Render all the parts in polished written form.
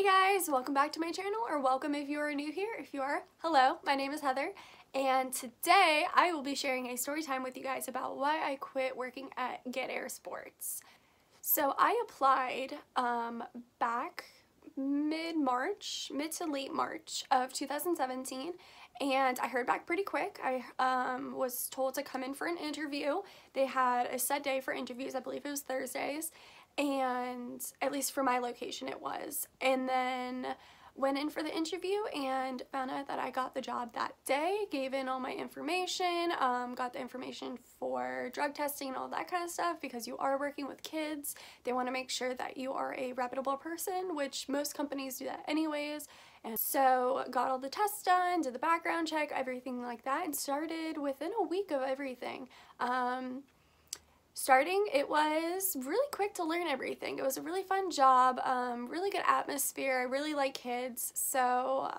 guys, welcome back to my channel, or welcome if you are new here. If you are, hello, my name is Heather, and today I will be sharing a story time with you guys about why I quit working at Get Air Sports. So I applied back mid to late March of 2017, and I heard back pretty quick. I was told to come in for an interview. They had a set day for interviews. I believe it was Thursdays, and at least for my location it was. And then went in for the interview and found out that I got the job that day, gave in all my information, got the information for drug testing and all that kind of stuff, because you are working with kids. They want to make sure that you are a reputable person, which most companies do that anyways. And so got all the tests done, did the background check, everything like that, and started within a week of everything. Starting, it was really quick to learn everything. It was a really fun job, really good atmosphere. I really like kids, so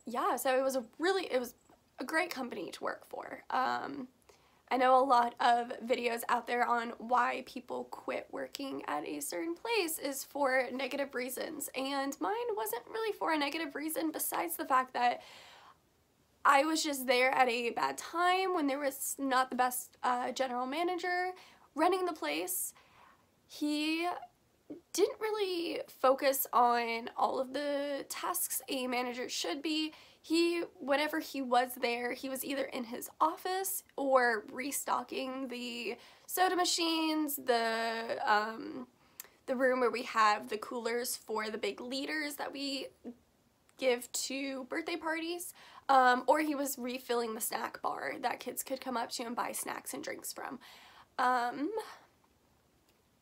yeah, so it was a great company to work for. I know a lot of videos out there on why people quit working at a certain place is for negative reasons, and mine wasn't really for a negative reason, besides the fact that I was just there at a bad time when there was not the best general manager running the place. He didn't really focus on all of the tasks a manager should be. Whenever he was there, he was either in his office or restocking the soda machines, the room where we have the coolers for the big leaders that we give to birthday parties, or he was refilling the snack bar that kids could come up to and buy snacks and drinks from.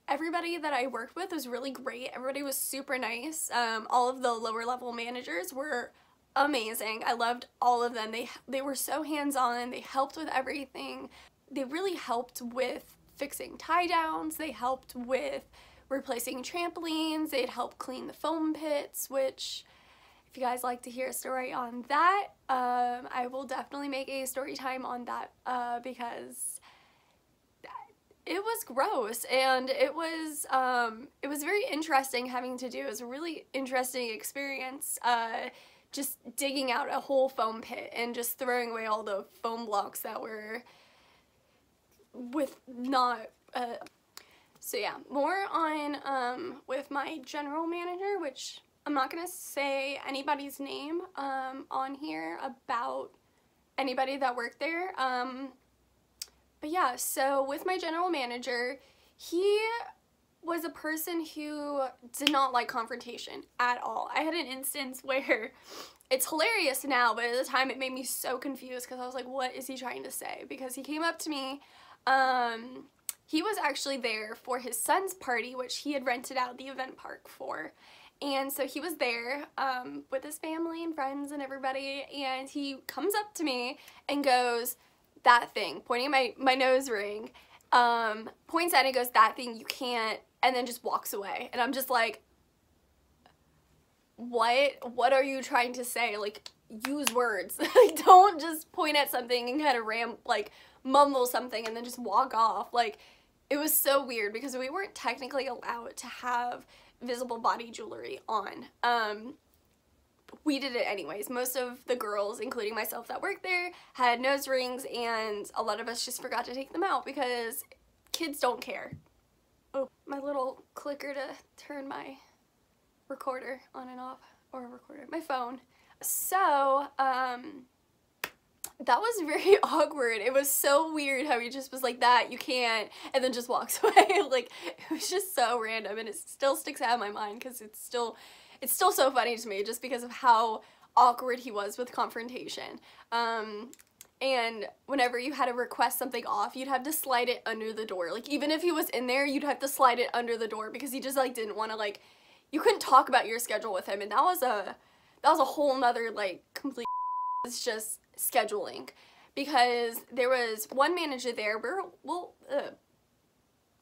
Everybody that I worked with was really great. Everybody was super nice. All of the lower level managers were amazing. I loved all of them. They were so hands-on. They helped with everything. They really helped with fixing tie downs. They helped with replacing trampolines. They'd help clean the foam pits, which, if you guys like to hear a story on that, I will definitely make a story time on that, because it was gross, and it was very interesting having to do. It was a really interesting experience, just digging out a whole foam pit and just throwing away all the foam blocks that were so yeah, more on with my general manager, which I'm not gonna say anybody's name on here about anybody that worked there, but yeah, so with my general manager, he was a person who did not like confrontation at all. I had an instance where, it's hilarious now, but at the time it made me so confused, because I was like, what is he trying to say? Because he came up to me, he was actually there for his son's party, which he had rented out the event park for. And so he was there with his family and friends and everybody, and he comes up to me and goes, "That thing," pointing at my nose ring, points at it and goes, "That thing, you can't," and then just walks away. And I'm just like, what are you trying to say? Like, use words. Like, don't just point at something and kind of mumble something and then just walk off. Like, it was so weird, because we weren't technically allowed to have visible body jewelry on. We did it anyways. Most of the girls, including myself that worked there, had nose rings, and a lot of us just forgot to take them out because kids don't care. Oh, my little clicker to turn my recorder on and off, or my phone. So, that was very awkward. It was so weird how he just was like, "That, you can't," and then just walks away. Like, it was just so random, and it still sticks out of my mind, because it's still so funny to me, just because of how awkward he was with confrontation. And whenever you had to request something off, you'd have to slide it under the door. Like, even if he was in there, you'd have to slide it under the door, because he just, like, didn't want to, you couldn't talk about your schedule with him, and that was a whole nother, complete it's just scheduling, because there was one manager there,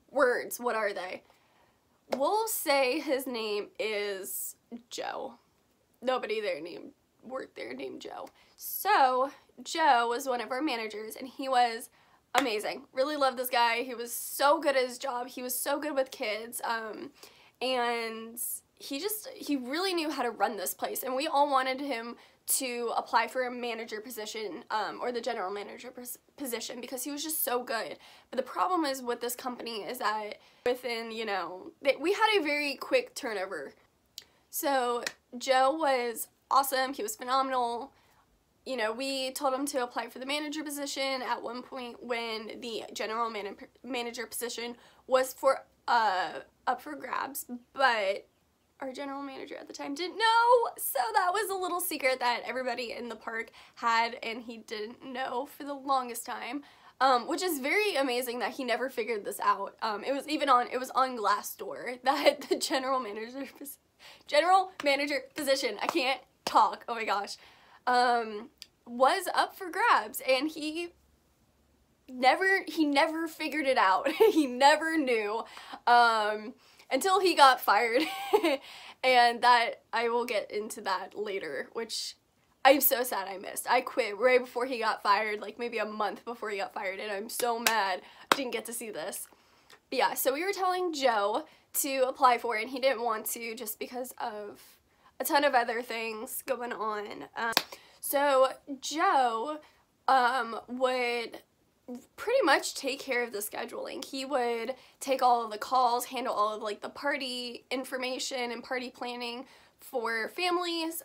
words, what are they? We'll say his name is Joe. Nobody there worked there named Joe. So, Joe was one of our managers, and he was amazing. Really loved this guy. He was so good at his job. He was so good with kids, and he really knew how to run this place, and we all wanted him to apply for a manager position, or the general manager position, because he was just so good. But the problem is with this company is that within, you know, we had a very quick turnover. So Joe was awesome, he was phenomenal. You know, we told him to apply for the manager position at one point when the general manager position was up for grabs, but our general manager at the time didn't know, so that was a little secret that everybody in the park had, and he didn't know for the longest time, which is very amazing that he never figured this out. It was on Glassdoor that the general manager position, I can't talk, oh my gosh, was up for grabs, and he never figured it out. He never knew, until he got fired. And that, I will get into that later, which I'm so sad I missed. I quit right before he got fired, like maybe a month before he got fired, and I'm so mad I didn't get to see this. But yeah, so we were telling Joe to apply for it, and he didn't want to just because of a ton of other things going on. So Joe would pretty much take care of the scheduling. He would take all of the calls, handle all of like the party information and party planning for families.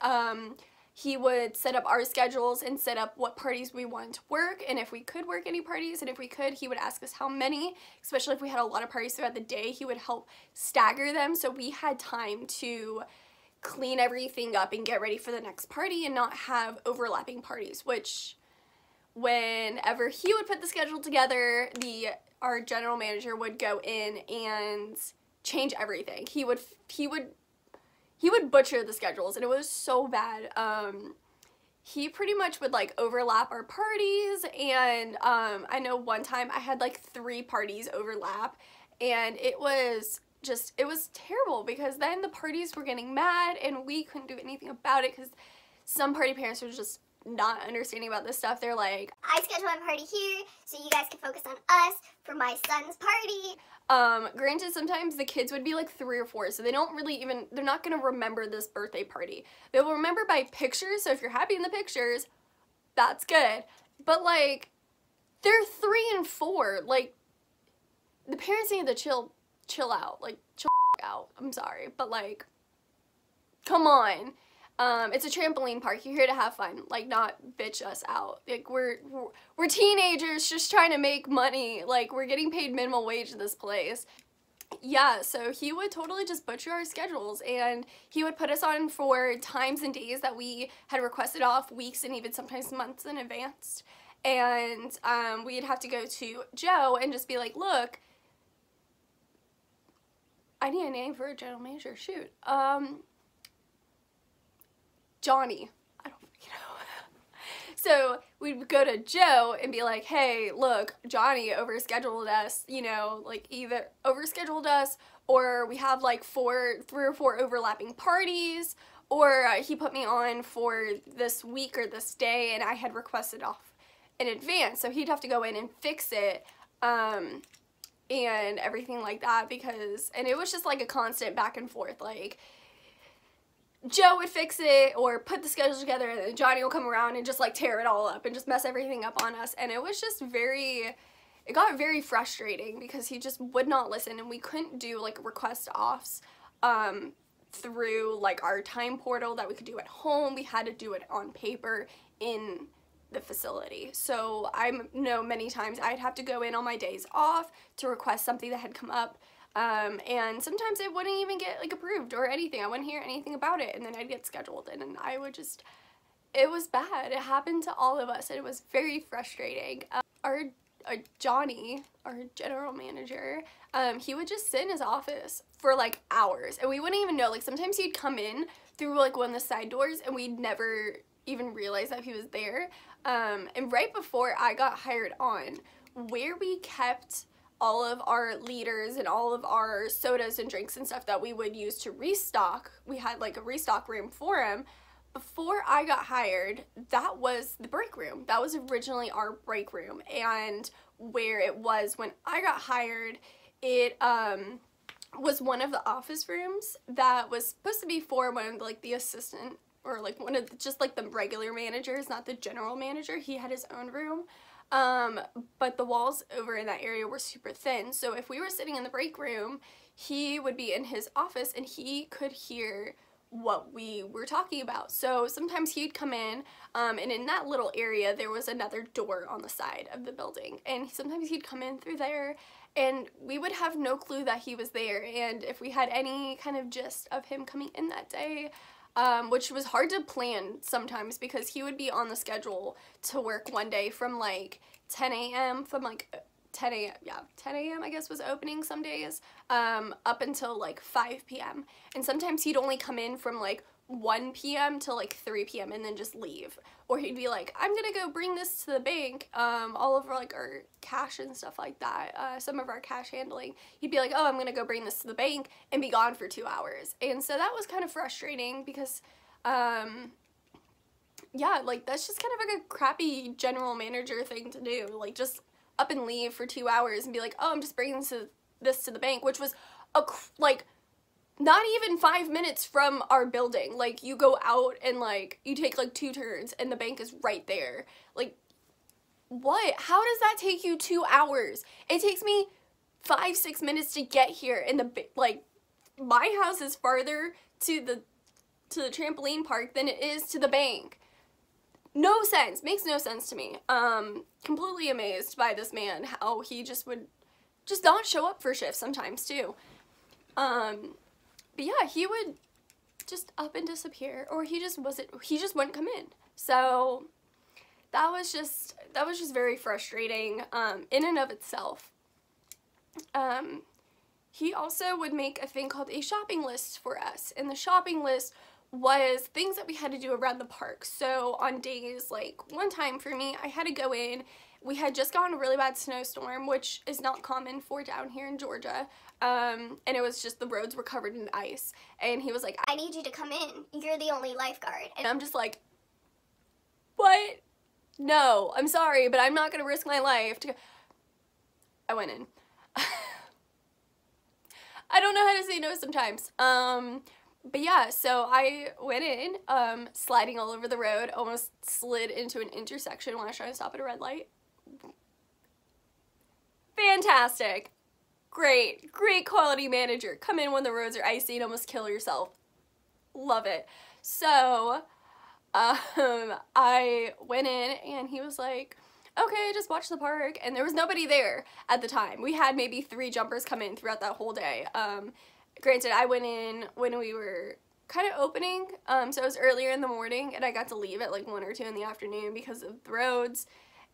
He would set up our schedules and set up what parties we wanted to work, and if we could work any parties, and if we could, he would ask us how many, especially if we had a lot of parties throughout the day. He would help stagger them so we had time to clean everything up and get ready for the next party and not have overlapping parties, which whenever he would put the schedule together, our general manager would go in and change everything. He would butcher the schedules, and it was so bad. He pretty much would like overlap our parties, and I know one time I had like 3 parties overlap, and it was terrible because then the parties were getting mad and we couldn't do anything about it because some party parents were just not understanding about this stuff. They're like, I schedule my party here so you guys can focus on us for my son's party. Granted, sometimes the kids would be like 3 or 4, so they don't really they're not gonna remember this birthday party. They will remember by pictures, so if you're happy in the pictures, that's good. But like, they're 3 and 4, like, the parents need to chill out, like, chill out, I'm sorry, but like, come on. It's a trampoline park. You're here to have fun, like, not bitch us out. Like, we're teenagers just trying to make money. Like, we're getting paid minimum wage in this place. Yeah, so he would totally just butcher our schedules, and he would put us on for times and days that we had requested off weeks and even sometimes months in advance. And we'd have to go to Joe and just be like, look, I need a name for a general manager. Shoot. Johnny. I don't know. So we'd go to Joe and be like, hey, look, Johnny overscheduled us, you know, like either overscheduled us, or we have like 3 or 4 overlapping parties, or he put me on for this week or this day and I had requested off in advance. So he'd have to go in and fix it, and everything like that, and it was just like a constant back and forth. Like, Joe would fix it or put the schedule together, and then Johnny will come around and just like tear it all up and just mess everything up on us, and it was just it got very frustrating because he just would not listen, and we couldn't do like request offs through like our time portal that we could do at home. We had to do it on paper in the facility. So I know many times I'd have to go in on my days off to request something that had come up, and sometimes it wouldn't even get like approved or anything. I wouldn't hear anything about it, and then I'd get scheduled in, and I would just, it was bad. It happened to all of us, and it was very frustrating. Johnny, our general manager, he would just sit in his office for like hours, and we wouldn't even know. Like, sometimes he'd come in through like one of the side doors, and we'd never even realize that he was there. And right before I got hired on, where we kept all of our liters and all of our sodas and drinks and stuff that we would use to restock, we had like a restock room for him. Before I got hired, that was the break room. That was originally our break room, and where it was when I got hired, it was one of the office rooms that was supposed to be for one of like the assistant, or like one of the, just like the regular managers, not the general manager. He had his own room. But the walls over in that area were super thin, so if we were sitting in the break room, he would be in his office and he could hear what we were talking about. So sometimes he'd come in, and in that little area there was another door on the side of the building, and sometimes he'd come in through there and we would have no clue that he was there. And if we had any kind of gist of him coming in that day, which was hard to plan sometimes because he would be on the schedule to work one day from like 10 a.m. from like 10 a.m. yeah, 10 a.m. I guess was opening some days, up until like 5 p.m. And sometimes he'd only come in from like 1 p.m. to like 3 p.m. and then just leave. Or he'd be like, I'm gonna go bring this to the bank, all of our, like, our cash and stuff like that, some of our cash handling. He'd be like, oh, I'm gonna go bring this to the bank, and be gone for 2 hours. And so that was kind of frustrating because, yeah, like, that's just kind of like a crappy general manager thing to do. Like, just up and leave for 2 hours and be like, oh, I'm just bringing this to the bank, which was, like, not even 5 minutes from our building. Like, you go out and, like, you take, like, 2 turns and the bank is right there. Like, what? How does that take you 2 hours? It takes me 5-6 minutes to get here, and like, my house is farther to the trampoline park than it is to the bank. No sense. Makes no sense to me. Completely amazed by this man, how he just would just not show up for shifts sometimes, too. But yeah, he would just up and disappear, or he just wouldn't come in. So that was just very frustrating, in and of itself. He also would make a thing called a shopping list for us, and the shopping list was things that we had to do around the park. So on days, like, one time for me, I had to go in. We had just gotten a really bad snowstorm, which is not common for down here in Georgia. And it was just, the roads were covered in ice. And he was like, I need you to come in. You're the only lifeguard. And I'm just like, what? No, I'm sorry, but I'm not going to risk my life to go. I went in. I don't know how to say no sometimes. But yeah, so I went in, sliding all over the road, almost slid into an intersection when I was trying to stop at a red light. Fantastic. Great quality manager. Come in when the roads are icy and almost kill yourself. Love it. So, I went in and he was like, okay, just watch the park. And there was nobody there at the time. We had maybe 3 jumpers come in throughout that whole day. Granted, I went in when we were kind of opening, so it was earlier in the morning, and I got to leave at like 1 or 2 in the afternoon because of the roads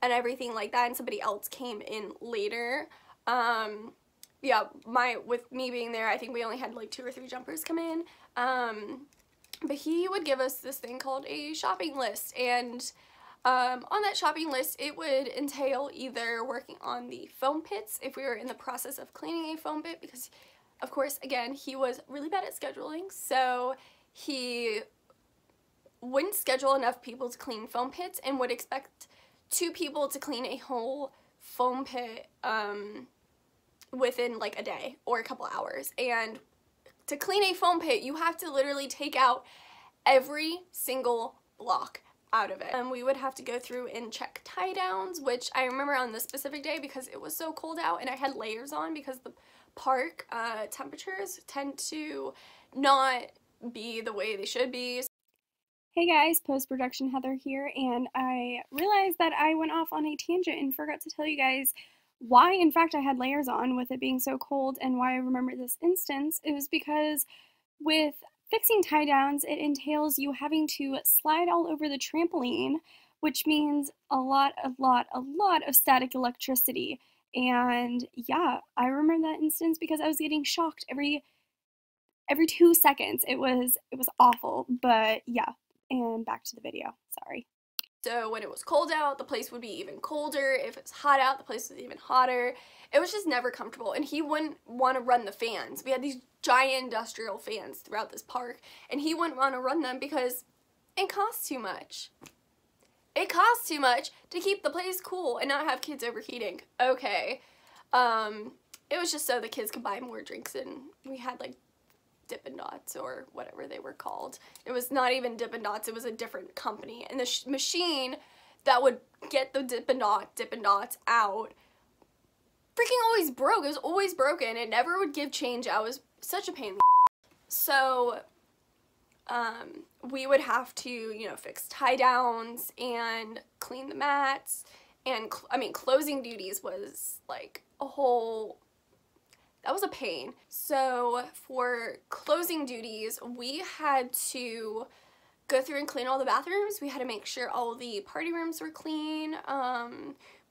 and everything like that, and somebody else came in later. Yeah, with me being there, I think we only had like 2 or 3 jumpers come in, but he would give us this thing called a shopping list, and on that shopping list, it would entail either working on the foam pits if we were in the process of cleaning a foam pit, because of course, again, he was really bad at scheduling, so he wouldn't schedule enough people to clean foam pits and would expect 2 people to clean a whole foam pit within like a day or a couple hours. And to clean a foam pit, you have to literally take out every single block out of it. And we would have to go through and check tie downs, which I remember on this specific day because it was so cold out and I had layers on because the park temperatures tend to not be the way they should be. Hey guys, post-production Heather here, and I realized that I went off on a tangent and forgot to tell you guys why in fact I had layers on with it being so cold, and why I remember this instance. It was because with fixing tie downs, it entails you having to slide all over the trampoline, which means a lot of static electricity. And yeah, I remember that instance because I was getting shocked every 2 seconds. It was awful, but yeah. And back to the video, sorry. So when it was cold out, the place would be even colder. If it's hot out, the place was even hotter. It was just never comfortable, and he wouldn't want to run the fans. We had these giant industrial fans throughout this park, and he wouldn't want to run them because it costs too much. It costs too much to keep the place cool and not have kids overheating. Okay. it was just so the kids could buy more drinks, and we had like Dippin' Dots or whatever they were called. It was not even Dippin' Dots, it was a different company, and the machine that would get the Dippin' Dots out freaking always broke. It was always broken. It never would give change out. It was such a pain in the So we would have to, you know, fix tie downs and clean the mats, and I mean, closing duties was like a whole, that was a pain. So for closing duties, we had to go through and clean all the bathrooms. We had to make sure all the party rooms were clean.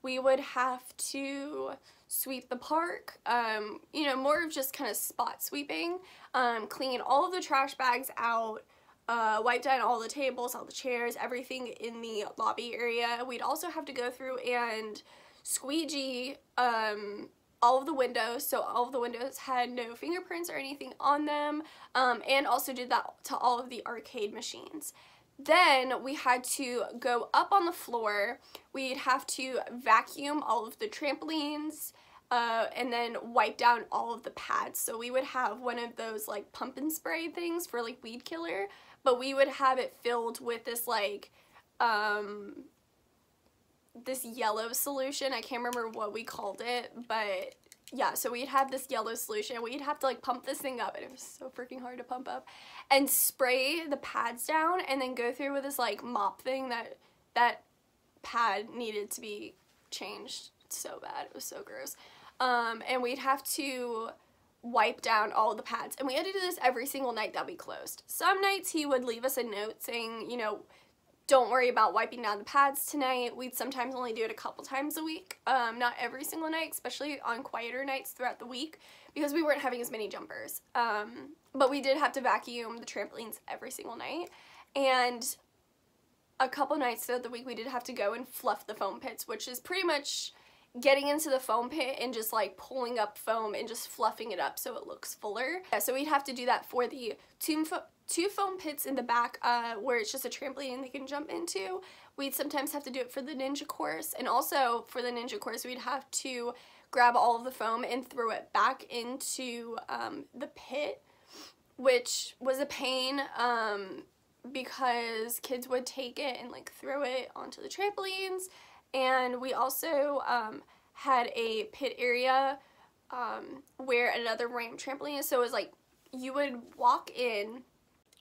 We would have to sweep the park, you know, more of just kind of spot sweeping, clean all of the trash bags out, wipe down all the tables, all the chairs, everything in the lobby area. We'd also have to go through and squeegee all of the windows, so all of the windows had no fingerprints or anything on them, and also did that to all of the arcade machines. Then we had to go up on the floor. We'd have to vacuum all of the trampolines, and then wipe down all of the pads. So we would have one of those like pump and spray things for like weed killer, but we would have it filled with this like this yellow solution. I can't remember what we called it, but yeah, so we'd have this yellow solution. We'd have to like pump this thing up, and it was so freaking hard to pump up, and spray the pads down, and then go through with this like mop thing that pad needed to be changed so bad. It was so gross. And we'd have to wipe down all the pads, and we had to do this every single night that we closed. Some nights he would leave us a note saying, you know, don't worry about wiping down the pads tonight. We'd sometimes only do it a couple times a week, not every single night, especially on quieter nights throughout the week, because we weren't having as many jumpers. But we did have to vacuum the trampolines every single night, and a couple nights throughout the week we did have to go and fluff the foam pits, which is pretty much getting into the foam pit and just like pulling up foam and just fluffing it up so it looks fuller. Yeah, so we'd have to do that for the two foam pits in the back where it's just a trampoline they can jump into. We'd sometimes have to do it for the ninja course, and also for the ninja course we'd have to grab all of the foam and throw it back into the pit, which was a pain because kids would take it and like throw it onto the trampolines. And we also had a pit area where another ramp trampoline is, so it was like you would walk in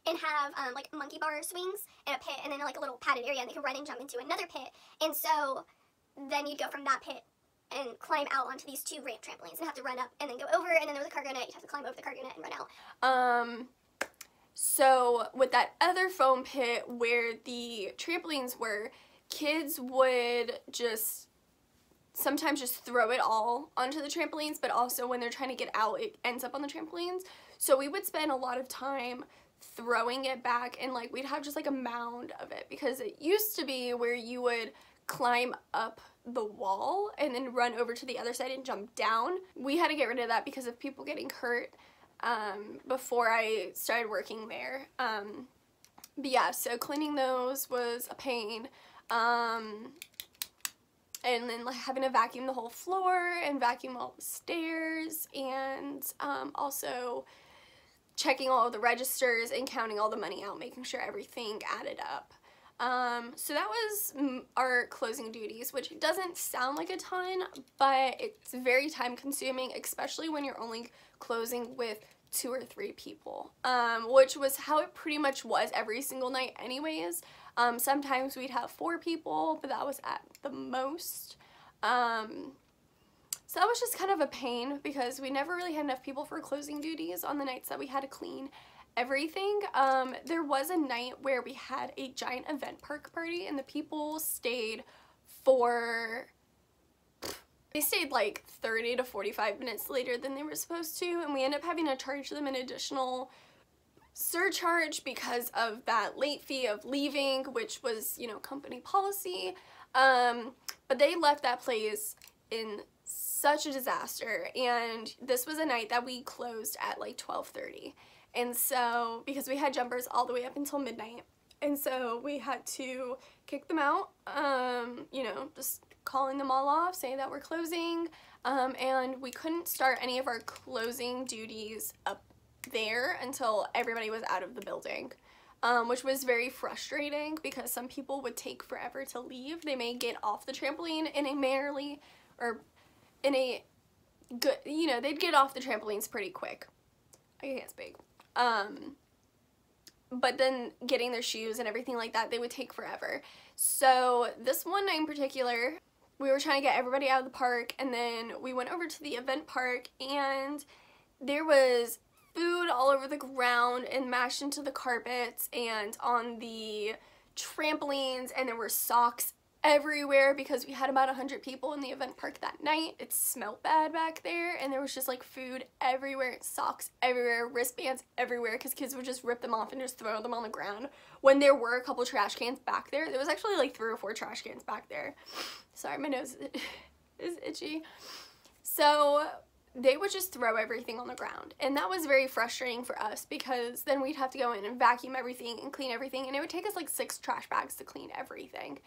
and have like monkey bar swings in a pit, and then like a little padded area, and they could run and jump into another pit. And so then you'd go from that pit and climb out onto these two ramp trampolines and have to run up and then go over, and then there was a cargo net. You'd have to climb over the cargo net and run out. So with that other foam pit where the trampolines were, kids would just sometimes just throw it all onto the trampolines, but also when they're trying to get out, it ends up on the trampolines. So we would spend a lot of time throwing it back, and like we'd have just like a mound of it, because it used to be where you would climb up the wall and then run over to the other side and jump down. We had to get rid of that because of people getting hurt before I started working there. But yeah, so cleaning those was a pain. And then like having to vacuum the whole floor and vacuum all the stairs, and also checking all of the registers and counting all the money out, making sure everything added up. So that was our closing duties, which doesn't sound like a ton, but it's very time consuming, especially when you're only closing with 2 or 3 people, which was how it pretty much was every single night anyways. Sometimes we'd have 4 people, but that was at the most. So that was just kind of a pain because we never really had enough people for closing duties on the nights that we had to clean everything. There was a night where we had a giant event park party, and the people stayed for, they stayed like 30 to 45 minutes later than they were supposed to, and we ended up having to charge them an additional surcharge because of that late fee of leaving, which was, you know, company policy. But they left that place in such a disaster, and this was a night that we closed at like 12:30, and so because we had jumpers all the way up until midnight, and so we had to kick them out, you know, just calling them all off, saying that we're closing, and we couldn't start any of our closing duties up there until everybody was out of the building, which was very frustrating because some people would take forever to leave. They may get off the trampoline in a mannerly, or in a good, you know, they'd get off the trampolines pretty quick. I can't speak. But then getting their shoes and everything like that, they would take forever. So this one night in particular, we were trying to get everybody out of the park, and then we went over to the event park, and there was food all over the ground and mashed into the carpets and on the trampolines, and there were socks everywhere because we had about 100 people in the event park that night. It smelled bad back there, and there was just like food everywhere, socks everywhere, wristbands everywhere, because kids would just rip them off and just throw them on the ground when there were a couple trash cans back there. There was actually like 3 or 4 trash cans back there. Sorry, my nose is itchy. So they would just throw everything on the ground, and that was very frustrating for us because then we'd have to go in and vacuum everything and clean everything, and it would take us like 6 trash bags to clean everything,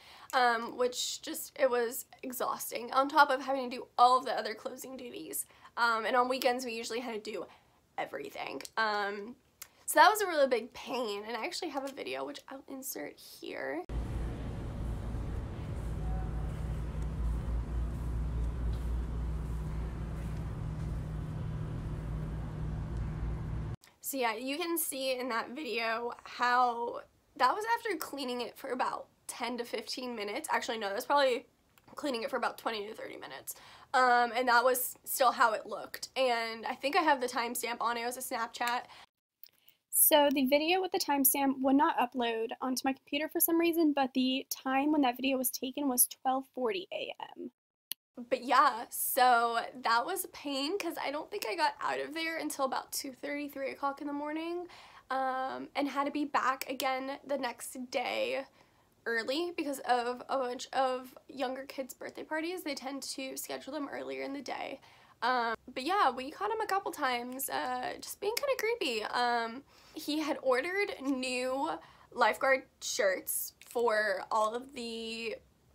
which just, it was exhausting, on top of having to do all of the other closing duties, and on weekends we usually had to do everything. So that was a really big pain, and I actually have a video which I'll insert here. So yeah, you can see in that video how that was after cleaning it for about 10 to 15 minutes. Actually, no, that was probably cleaning it for about 20 to 30 minutes. And that was still how it looked. And I think I have the timestamp on it. It was a Snapchat. So the video with the timestamp would not upload onto my computer for some reason, but the time when that video was taken was 12:40 a.m. But yeah, so that was a pain because I don't think I got out of there until about 2:30, 3 o'clock in the morning, and had to be back again the next day early because of a bunch of younger kids' birthday parties. They tend to schedule them earlier in the day. But yeah, we caught him a couple times, just being kind of creepy. He had ordered new lifeguard shirts for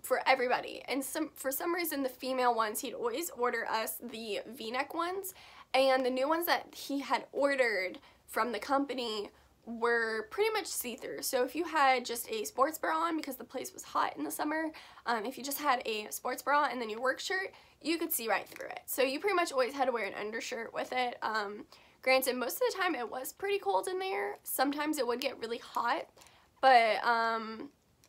for everybody, and for some reason the female ones, he'd always order us the V-neck ones, and the new ones that he had ordered from the company were pretty much see-through. So if you had just a sports bra on, because the place was hot in the summer, if you just had a sports bra and then your work shirt, you could see right through it. So you pretty much always had to wear an undershirt with it. Granted, most of the time it was pretty cold in there. Sometimes it would get really hot, but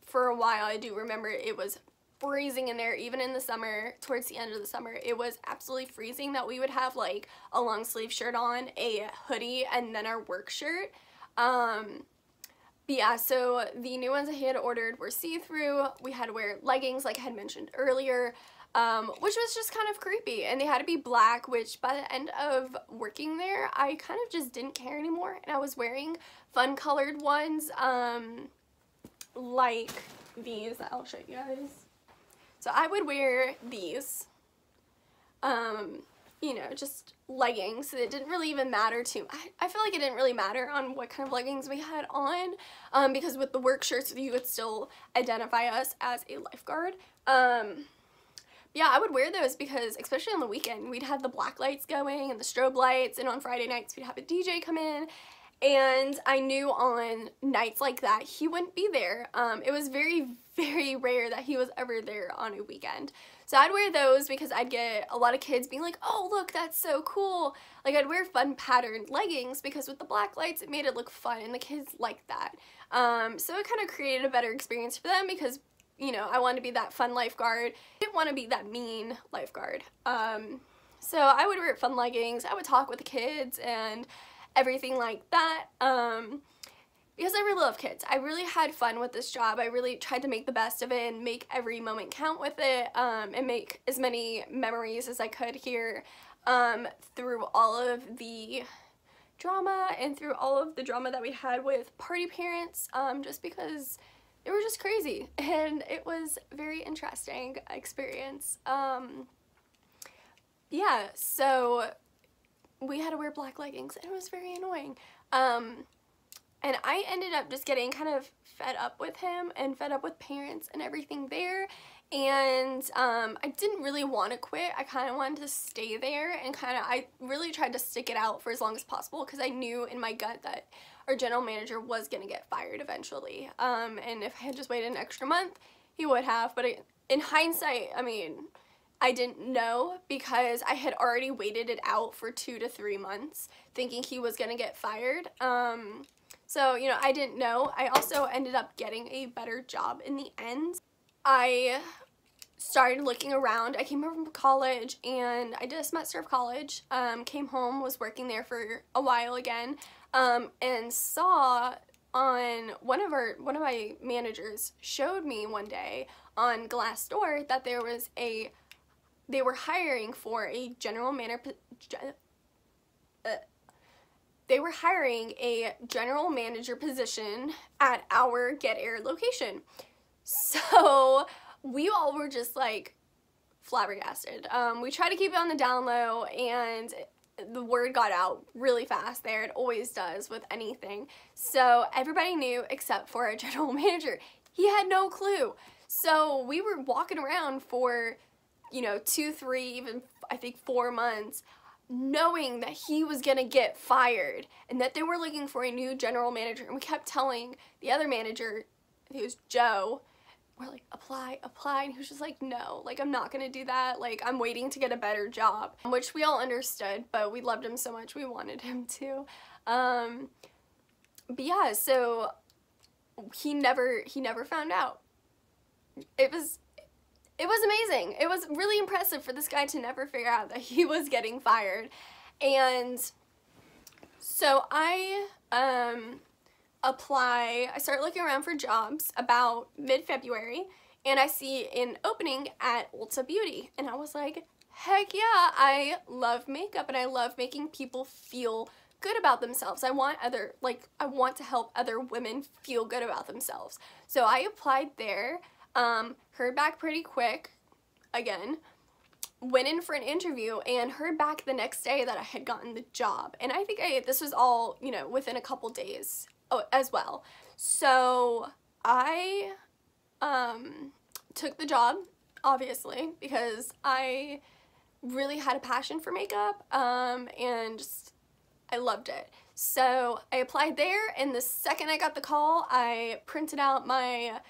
for a while I do remember it was freezing in there. Even in the summer, towards the end of the summer, it was absolutely freezing that we would have like a long sleeve shirt on, a hoodie, and then our work shirt. But yeah, so the new ones that he had ordered were see-through. We had to wear leggings like I had mentioned earlier, which was just kind of creepy, and they had to be black, which by the end of working there I kind of just didn't care anymore, and I was wearing fun colored ones, like these that I'll show you guys. So I would wear these, you know, just leggings. So it didn't really even matter to, I feel like it didn't really matter on what kind of leggings we had on, because with the work shirts you would still identify us as a lifeguard. Yeah, I would wear those because, especially on the weekend, we'd have the black lights going and the strobe lights, and on Friday nights we'd have a DJ come in, and I knew on nights like that he wouldn't be there. It was very, very rare that he was ever there on a weekend. So I'd wear those because I'd get a lot of kids being like, oh look, that's so cool. Like, I'd wear fun patterned leggings because with the black lights it made it look fun, and the kids liked that. So it kind of created a better experience for them because, you know, I wanted to be that fun lifeguard. I didn't want to be that mean lifeguard. So I would wear fun leggings, I would talk with the kids and everything like that, because I really love kids. I really had fun with this job. I really tried to make the best of it and make every moment count with it, and make as many memories as I could here, through all of the drama and through all of the drama that we had with party parents, just because they were just crazy, and it was a very interesting experience. Yeah, so we had to wear black leggings, and it was very annoying. And I ended up just getting kind of fed up with him and fed up with parents and everything there, And I didn't really want to quit. I kind of wanted to stay there, and I really tried to stick it out for as long as possible because I knew in my gut that our general manager was going to get fired eventually. And if I had just waited an extra month, he would have. But in hindsight, I mean, I didn't know because I had already waited it out for 2 to 3 months thinking he was going to get fired. So, you know, I didn't know. I also ended up getting a better job in the end. I started looking around. I came home from college and I did a semester of college, came home, was working there for a while again, and saw on one of my managers showed me one day on Glassdoor that they were hiring for a general manager position at our Get Air location. So we all were just like flabbergasted. We tried to keep it on the down low, and the word got out really fast there. It always does with anything. So everybody knew except for our general manager. He had no clue. So we were walking around for, you know, 2, 3, even I think 4 months, knowing that he was gonna get fired and that they were looking for a new general manager. And we kept telling the other manager, I think it was Joe, we're like, apply, and he was just like, no, like, I'm not gonna do that, like, I'm waiting to get a better job, which we all understood, but we loved him so much, we wanted him to. But yeah, so he never found out. It was amazing. It was really impressive for this guy to never figure out that he was getting fired. And so I I start looking around for jobs about mid-February, and I see an opening at Ulta Beauty, and I was like, heck yeah, I love makeup and I love making people feel good about themselves. I want to help other women feel good about themselves. So I applied there, heard back pretty quick, again, went in for an interview and heard back the next day that I had gotten the job. And I think this was all, you know, within a couple days as well. So I took the job, obviously, because I really had a passion for makeup, and just, I loved it. So I applied there, and the second I got the call, I printed out my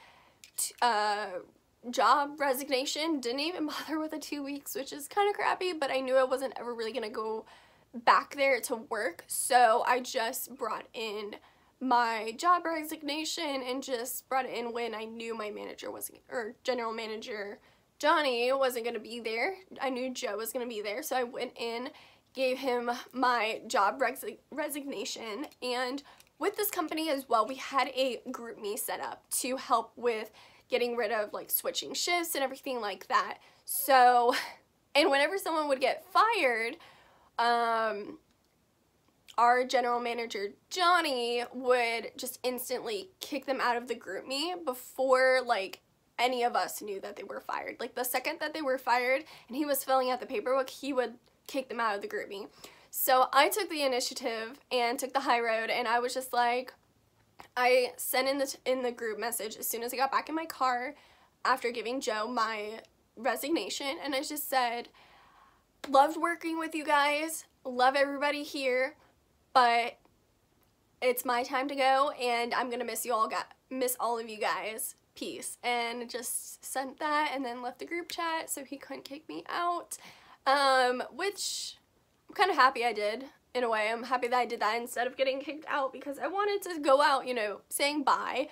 job resignation. Didn't even bother with the 2 weeks, which is kind of crappy, but I knew I wasn't ever really gonna go back there to work, so I just brought in my job resignation and just brought it in when I knew my manager wasn't, or general manager Johnny wasn't gonna be there. I knew Joe was gonna be there, so I went in, gave him my job resignation, and with this company as well, we had a group me set up to help with getting rid of like switching shifts and everything like that. So, and whenever someone would get fired, our general manager Johnny would just instantly kick them out of the group me before like any of us knew that they were fired. Like the second that they were fired and he was filling out the paperwork, he would kick them out of the group me. So I took the initiative and took the high road, and I was just like, I sent in the group message as soon as I got back in my car after giving Joe my resignation, and I just said, loved working with you guys, love everybody here, but it's my time to go, and I'm gonna miss all of you guys. Peace. And just sent that, and then left the group chat so he couldn't kick me out, which I'm kind of happy I did. In a way, I'm happy that I did that instead of getting kicked out, because I wanted to go out, you know, saying bye.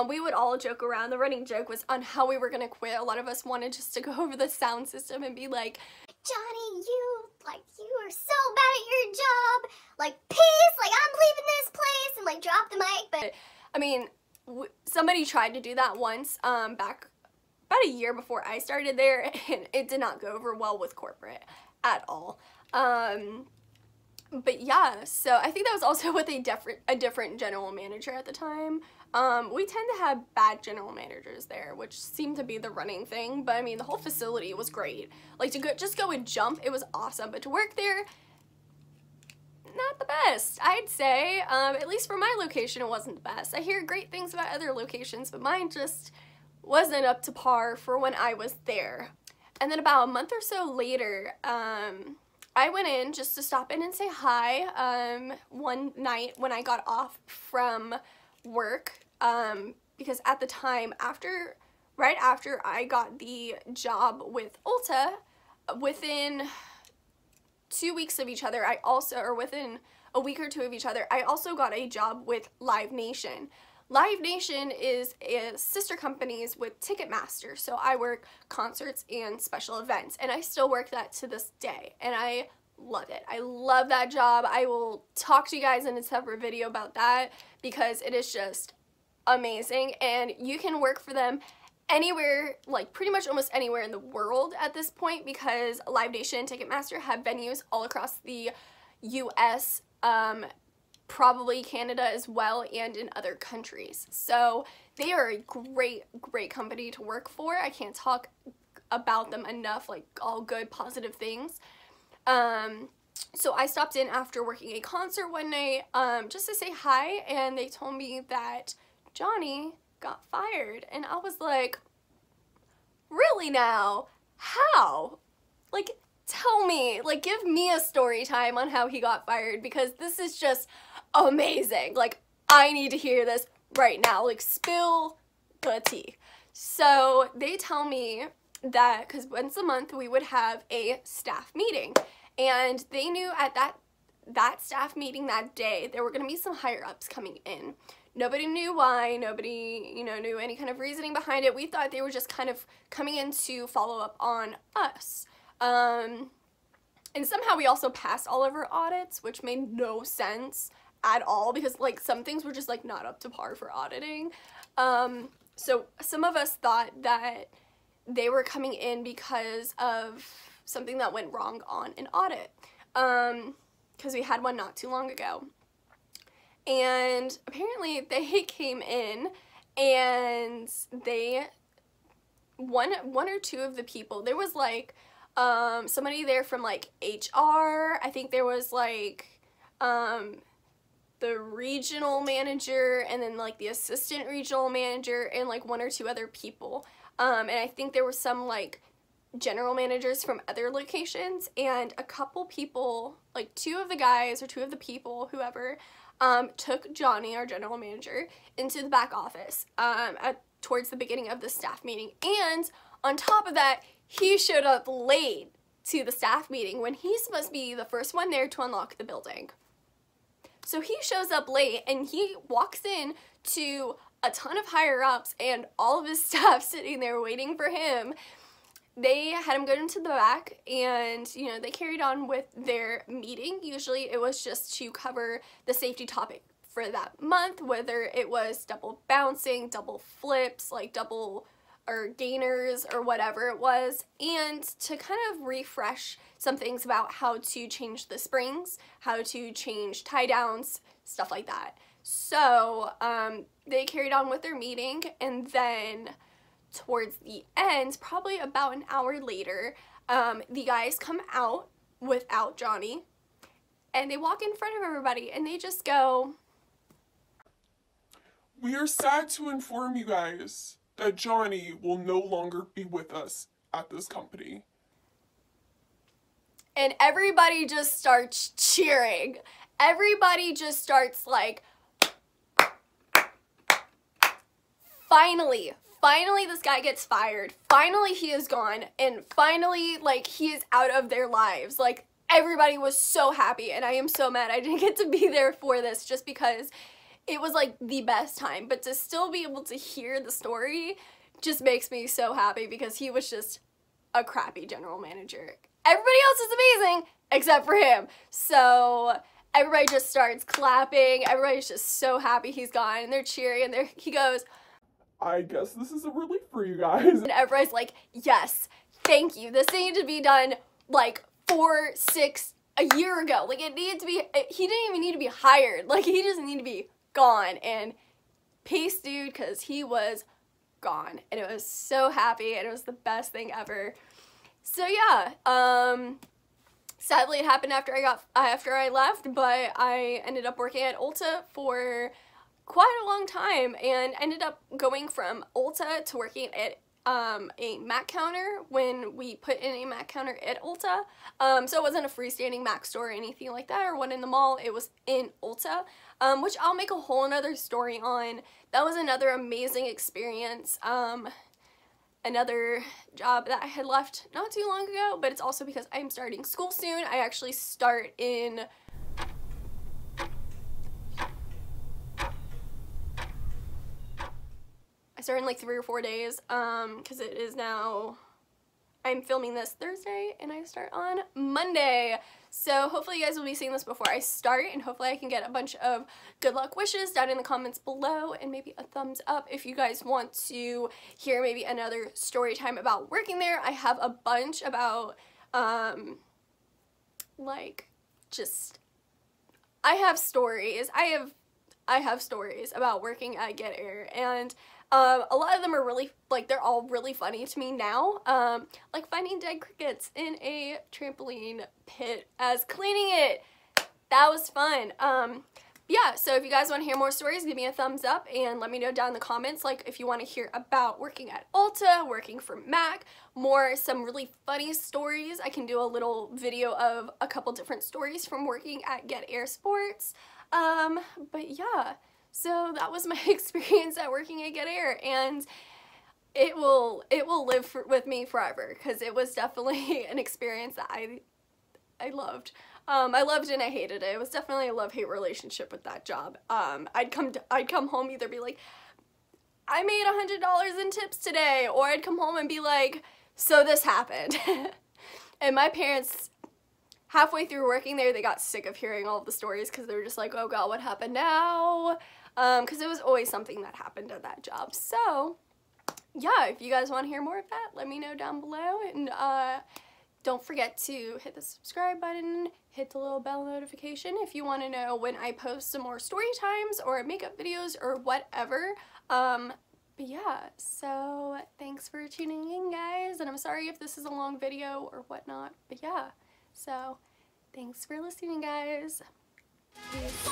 We would all joke around. The running joke was on how we were gonna quit. A lot of us wanted just to go over the sound system and be like, Johnny, you are so bad at your job. Like, peace, like, I'm leaving this place, and like, drop the mic. But I mean, somebody tried to do that once, back about a year before I started there, and it did not go over well with corporate at all. But yeah, so I think that was also with a different general manager at the time. We tend to have bad general managers there, which seemed to be the running thing, but I mean, the whole facility was great. Like, to just go and jump, it was awesome, but to work there, not the best, I'd say. At least for my location, it wasn't the best. I hear great things about other locations, but mine just wasn't up to par for when I was there. And then about a month or so later, I went in just to stop in and say hi one night when I got off from work, because at the time, right after I got the job with Ulta, within 2 weeks of each other, or within a week or two of each other, I also got a job with Live Nation. Live Nation is a sister companies with Ticketmaster, so I work concerts and special events, and I still work that to this day, and I love it. I love that job. I will talk to you guys in a separate video about that because it is just amazing, and you can work for them anywhere, like pretty much almost anywhere in the world at this point, because Live Nation and Ticketmaster have venues all across the US, probably Canada as well, and in other countries. So they are a great company to work for. I can't talk about them enough, like all good positive things. So I stopped in after working a concert one night just to say hi, and they told me that Johnny got fired, and I was like, really now? How? Like, tell me, like, give me a story time on how he got fired, because this is just amazing. Like, I need to hear this right now. Like, spill the tea. So they tell me that, because once a month we would have a staff meeting, and they knew at that staff meeting that day there were going to be some higher ups coming in. Nobody knew why, nobody, knew any kind of reasoning behind it. We thought they were just kind of coming in to follow up on us. And somehow we also passed all of our audits, which made no sense at all, because like some things were just like not up to par for auditing. So some of us thought that they were coming in because of something that went wrong on an audit, because we had one not too long ago. And apparently they came in, and one or two of the people, there was like somebody there from like HR, I think there was like the regional manager, and then like the assistant regional manager, and like one or two other people, and I think there were some like general managers from other locations, and a couple people, like two of the guys or two of the people, whoever, took Johnny, our general manager, into the back office towards the beginning of the staff meeting. And on top of that, he showed up late to the staff meeting when he's supposed to be the first one there to unlock the building. So he shows up late, and he walks in to a ton of higher ups and all of his staff sitting there waiting for him. They had him go into the back, and, they carried on with their meeting. Usually it was just to cover the safety topic for that month, whether it was double bouncing, double flips, like double or gainers or whatever it was, and to kind of refresh some things about how to change the springs, how to change tie downs, stuff like that. So they carried on with their meeting, and then towards the end, probably about an hour later, the guys come out without Johnny, and they walk in front of everybody, and they just go, "We are sad to inform you guys that Johnny will no longer be with us at this company." And everybody just starts cheering. Everybody just starts like, finally this guy gets fired. Finally he is gone, and finally, like, he is out of their lives. Like, everybody was so happy, and I am so mad I didn't get to be there for this, just because it was like the best time. But to still be able to hear the story just makes me so happy, because he was just a crappy general manager. Everybody else is amazing except for him. So everybody just starts clapping. Everybody's just so happy he's gone, and they're cheering, and he goes, "I guess this is a relief for you guys." And everybody's like, yes, thank you. This needed to be done like 4-6 a year ago. Like, it needed to be, he didn't even need to be hired. Like, he just needed to be gone. And peace, dude, because he was gone. And it was so happy, and it was the best thing ever. So yeah, sadly it happened after I left, but I ended up working at Ulta for quite a long time, and ended up going from Ulta to working at a Mac counter when we put in a Mac counter at Ulta. So it wasn't a freestanding Mac store or anything like that, or one in the mall. It was in Ulta, which I'll make a whole another story on. That was another amazing experience. Another job that I had left not too long ago, but it's also because I'm starting school soon. I actually start in like 3 or 4 days, because it is now, I'm filming this Thursday and I start on Monday. So hopefully you guys will be seeing this before I start, and hopefully I can get a bunch of good luck wishes down in the comments below, and maybe a thumbs up if you guys want to hear maybe another story time about working there. I have a bunch about, like, just, I have stories. I have stories about working at Get Air, and a lot of them are really, like, they're all really funny to me now, like finding dead crickets in a trampoline pit as cleaning it. That was fun. Yeah, so if you guys want to hear more stories, give me a thumbs up and let me know down in the comments, like, if you want to hear about working at Ulta, working for Mac, some really funny stories. I can do a little video of a couple different stories from working at Get Air Sports. But yeah. So that was my experience at working at Get Air, and it will live with me forever, because it was definitely an experience that I loved. I loved and I hated it. It was definitely a love-hate relationship with that job. I'd come home either be like, I made $100 in tips today, or I'd come home and be like, so this happened. And my parents, halfway through working there, they got sick of hearing all of the stories, because they were just like, oh god, what happened now? Because it was always something that happened at that job. So yeah, if you guys want to hear more of that, let me know down below, and don't forget to hit the subscribe button, hit the little bell notification if you want to know when I post some more story times or makeup videos or whatever. But yeah, so thanks for tuning in, guys, and I'm sorry if this is a long video or whatnot, but yeah, so thanks for listening, guys. Peace.